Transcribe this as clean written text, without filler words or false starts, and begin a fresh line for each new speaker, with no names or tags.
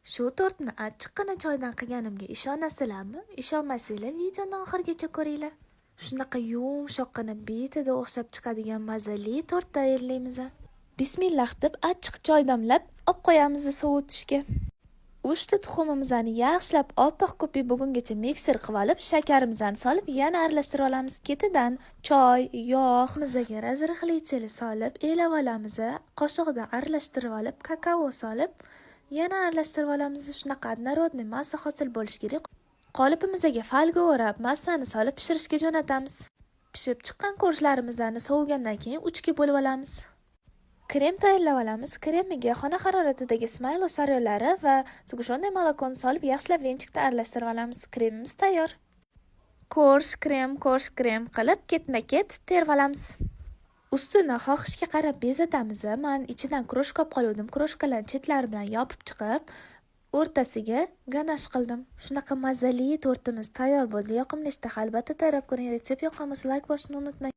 Shu tortni achchiqqina choydan qilganimga ishonasizlarmi? Ishonmasanglar videoni oxirigacha ko'ringlar. Shunaqa yumshoqqina betida o'xshab chiqadigan mazali tort tayyorlaymiz. Bismillah deb achchiq choy damlab olib qo'yamiz sovutishga. 3 ta tuxumimizni yaxshilab oppoq ko'pik bo'lgungacha mikser qilib olib, shakarimizni solib yana aralashtirib olamiz. Ketidan choy, yog', mizaga razrixlichili solib elab olamiz. Qoshiqda aralashtirib olib, kakao solib yana aralashtirib olamiz. Shunaqa однородный massa hosil bo'lishi kerak. Qolipimizga falga o'rab, massani solib pishirishga jo'natamiz. Pishib chiqqan ko'rishlarimizni sovigandan keyin 3 ga bo'lib olamiz. Krem tayyorlab olamiz. Kremiga xona haroratidagi smaylo sariyolari va sug'ushonday molokoni solib yaxshilab venchikda aralashtirib olamiz. Kremimiz tayyor. Korsh krem qilib ketma-ket terib olamiz. Ustini xohishga qarab bezatamiz. Men ichidan kroshka olib qolgandim. Kroshkalarni chetlari bilan yopib chiqib, o'rtasiga ganash qildim. Shunaqa mazali tortimiz tayyor bo'ldi. Yoqimli ishda albatta tayyorlab ko'ring. Retsept yoqqan bo'lsa like bosishni unutmang.